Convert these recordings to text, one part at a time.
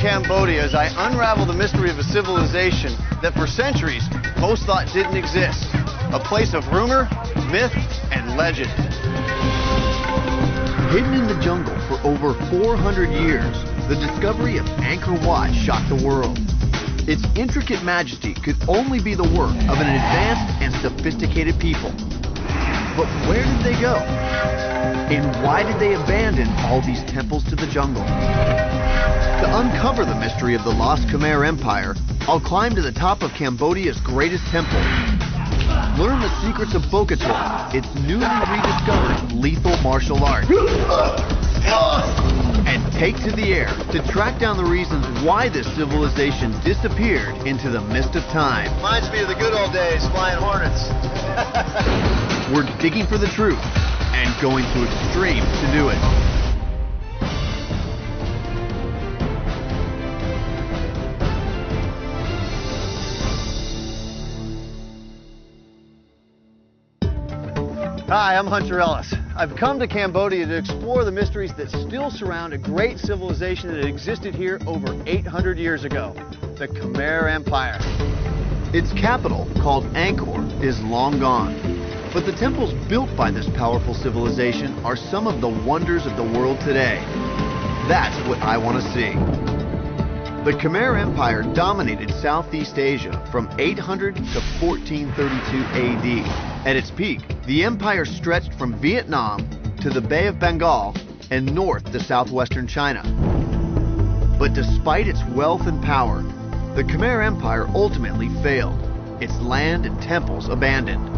Cambodia as I unravel the mystery of a civilization that for centuries most thought didn't exist. A place of rumor, myth, and legend. Hidden in the jungle for over 400 years, the discovery of Angkor Wat shocked the world. Its intricate majesty could only be the work of an advanced and sophisticated people. But where did they go? And why did they abandon all these temples to the jungle? To uncover the mystery of the lost Khmer Empire, I'll climb to the top of Cambodia's greatest temple. Learn the secrets of Bokator, its newly rediscovered lethal martial art. And take to the air to track down the reasons why this civilization disappeared into the mist of time. Reminds me of the good old days, flying hornets. We're digging for the truth and going to extremes to do it. Hi, I'm Hunter Ellis. I've come to Cambodia to explore the mysteries that still surround a great civilization that existed here over 800 years ago, the Khmer Empire. Its capital, called Angkor, is long gone. But the temples built by this powerful civilization are some of the wonders of the world today. That's what I want to see. The Khmer Empire dominated Southeast Asia from 800 to 1432 AD. At its peak, the empire stretched from Vietnam to the Bay of Bengal and north to southwestern China. But despite its wealth and power, the Khmer Empire ultimately failed, its land and temples abandoned.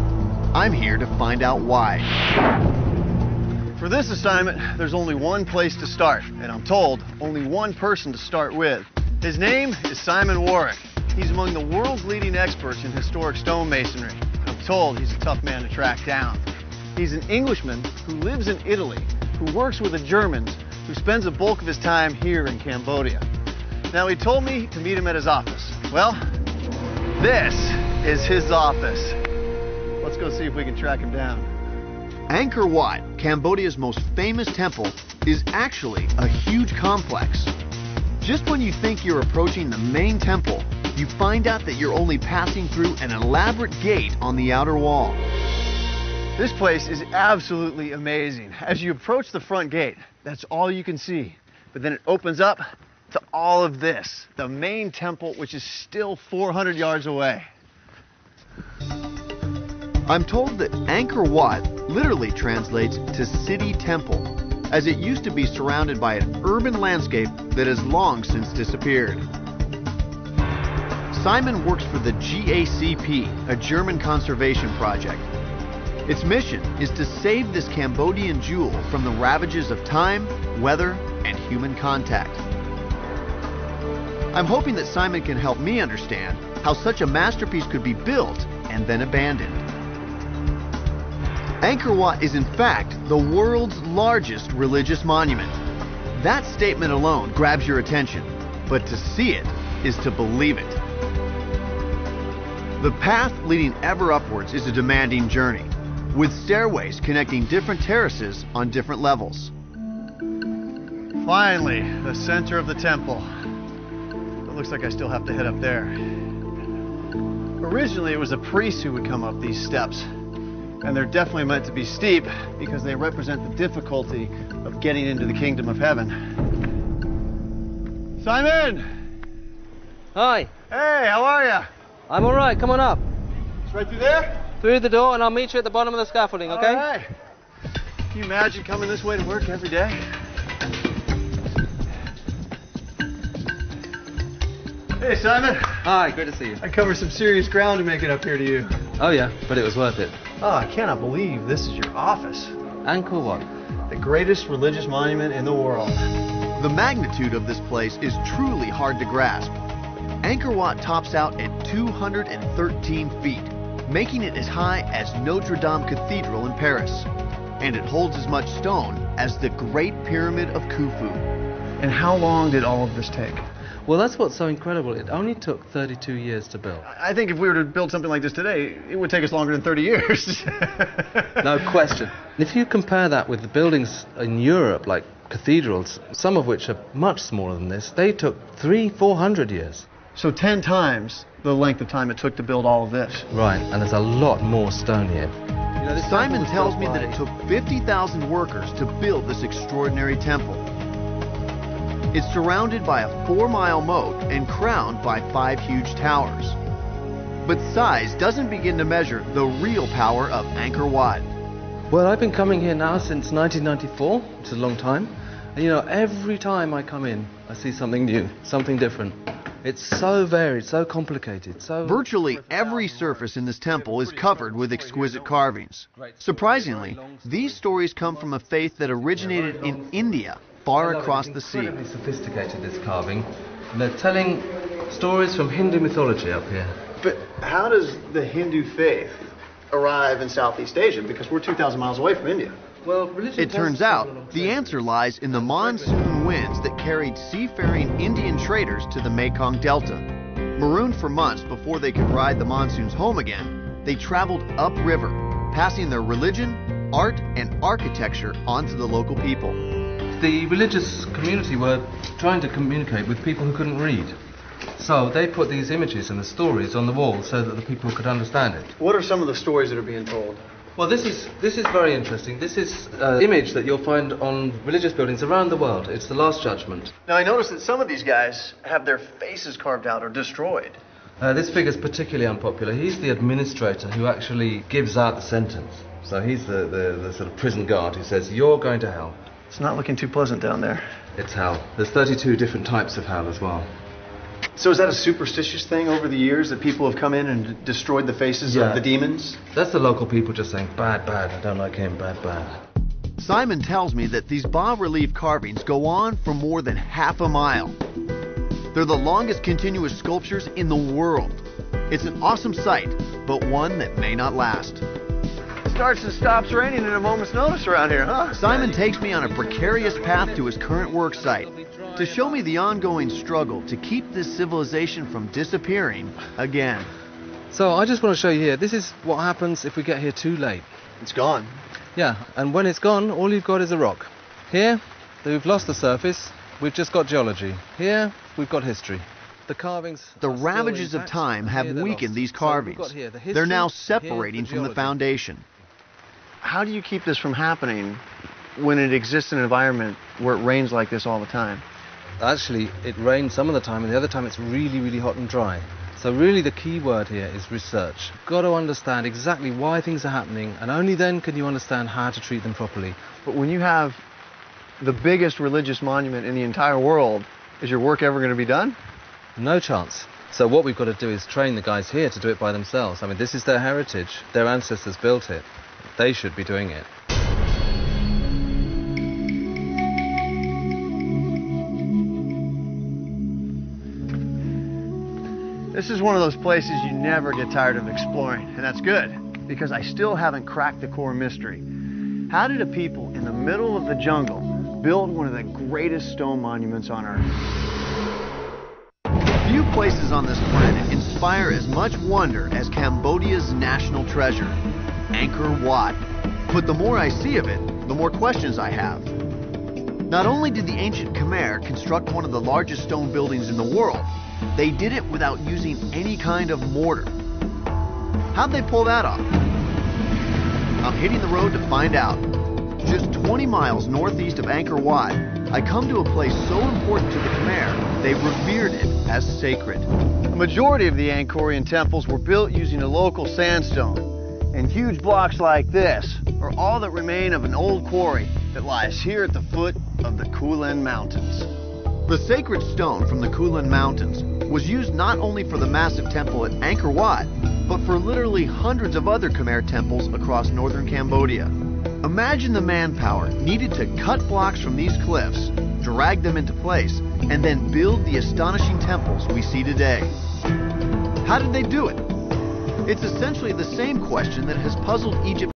I'm here to find out why. For this assignment, there's only one place to start, and I'm told only one person to start with. His name is Simon Warwick. He's among the world's leading experts in historic stonemasonry. I'm told he's a tough man to track down. He's an Englishman who lives in Italy, who works with the Germans, who spends the bulk of his time here in Cambodia. Now, he told me to meet him at his office. Well, this is his office. Let's go see if we can track him down. Angkor Wat, Cambodia's most famous temple, is actually a huge complex. Just when you think you're approaching the main temple, you find out that you're only passing through an elaborate gate on the outer wall. This place is absolutely amazing. As you approach the front gate, that's all you can see. But then it opens up to all of this, the main temple, which is still 400 yards away. I'm told that Angkor Wat literally translates to city temple, as it used to be surrounded by an urban landscape that has long since disappeared. Simon works for the GACP, a German conservation project. Its mission is to save this Cambodian jewel from the ravages of time, weather, and human contact. I'm hoping that Simon can help me understand how such a masterpiece could be built and then abandoned. Angkor Wat is in fact the world's largest religious monument. That statement alone grabs your attention, but to see it is to believe it. The path leading ever upwards is a demanding journey, with stairways connecting different terraces on different levels. Finally, the center of the temple. It looks like I still have to head up there. Originally, it was a priest who would come up these steps. And they're definitely meant to be steep because they represent the difficulty of getting into the kingdom of heaven. Simon! Hi. Hey, how are you? I'm all right. Come on up. It's right through there? Through the door, and I'll meet you at the bottom of the scaffolding, okay? All right. Can you imagine coming this way to work every day? Hey, Simon. Hi, good to see you. I covered some serious ground to make it up here to you. Oh, yeah, but it was worth it. Oh, I cannot believe this is your office. Angkor Wat. The greatest religious monument in the world. The magnitude of this place is truly hard to grasp. Angkor Wat tops out at 213 feet, making it as high as Notre Dame Cathedral in Paris. And it holds as much stone as the Great Pyramid of Khufu. And how long did all of this take? Well, that's what's so incredible. It only took 32 years to build. I think if we were to build something like this today, it would take us longer than 30 years. No question. If you compare that with the buildings in Europe, like cathedrals, some of which are much smaller than this, they took 300-400 years. So 10 times the length of time it took to build all of this. Right, and there's a lot more stone here. Simon tells me that it took 50,000 workers to build this extraordinary temple. It's surrounded by a 4-mile moat and crowned by 5 huge towers. But size doesn't begin to measure the real power of Angkor Wat. Well, I've been coming here now since 1994, which is a long time. And every time I come in, I see something new, something different. It's so varied, so complicated, so... Virtually every surface in this temple is covered with exquisite carvings. Surprisingly, these stories come from a faith that originated in India, far across the sea. Incredibly sophisticated, this carving. And they're telling stories from Hindu mythology up here. But how does the Hindu faith arrive in Southeast Asia? Because we're 2,000 miles away from India. Well, religion It turns out the answer lies in the monsoon winds that carried seafaring Indian traders to the Mekong Delta. Marooned for months before they could ride the monsoons home again, they traveled upriver, passing their religion, art, and architecture onto the local people. The religious community were trying to communicate with people who couldn't read. So they put these images and the stories on the wall so that the people could understand it. What are some of the stories that are being told? Well, this is very interesting. This is an image that you'll find on religious buildings around the world. It's the Last Judgment. Now, I noticed that some of these guys have their faces carved out or destroyed. This figure's particularly unpopular. He's the administrator who actually gives out the sentence. So he's the sort of prison guard who says, you're going to hell. It's not looking too pleasant down there. It's hell. There's 32 different types of hell as well. So is that a superstitious thing over the years that people have come in and destroyed the faces of the demons? That's the local people just saying, bad, bad, I don't like him, bad, bad. Simon tells me that these bas-relief carvings go on for more than half a mile. They're the longest continuous sculptures in the world. It's an awesome sight, but one that may not last. Starts and stops raining at a moment's notice around here, huh? Simon takes me on a precarious path to his current work site to show me the ongoing struggle to keep this civilization from disappearing again. So I just want to show you here, this is what happens if we get here too late. It's gone. Yeah, and when it's gone, all you've got is a rock. Here, we've lost the surface, we've just got geology. Here, we've got history. The carvings... The ravages of time have weakened these carvings. They're now separating from the foundation. How do you keep this from happening when it exists in an environment where it rains like this all the time? Actually, it rains some of the time, and the other time it's really, really hot and dry. So really the key word here is research. You've got to understand exactly why things are happening, and only then can you understand how to treat them properly. But when you have the biggest religious monument in the entire world, is your work ever going to be done? No chance. So what we've got to do is train the guys here to do it by themselves. I mean, this is their heritage. Their ancestors built it. They should be doing it. This is one of those places you never get tired of exploring, and that's good, because I still haven't cracked the core mystery. How did a people in the middle of the jungle build one of the greatest stone monuments on Earth? Few places on this planet inspire as much wonder as Cambodia's national treasure, Angkor Wat. But the more I see of it, the more questions I have. Not only did the ancient Khmer construct one of the largest stone buildings in the world, they did it without using any kind of mortar. How'd they pull that off? I'm hitting the road to find out. Just 20 miles northeast of Angkor Wat, I come to a place so important to the Khmer, they revered it as sacred. The majority of the Angkorian temples were built using a local sandstone. And huge blocks like this are all that remain of an old quarry that lies here at the foot of the Kulen Mountains. The sacred stone from the Kulen Mountains was used not only for the massive temple at Angkor Wat, but for literally hundreds of other Khmer temples across northern Cambodia. Imagine the manpower needed to cut blocks from these cliffs, drag them into place, and then build the astonishing temples we see today. How did they do it? It's essentially the same question that has puzzled Egypt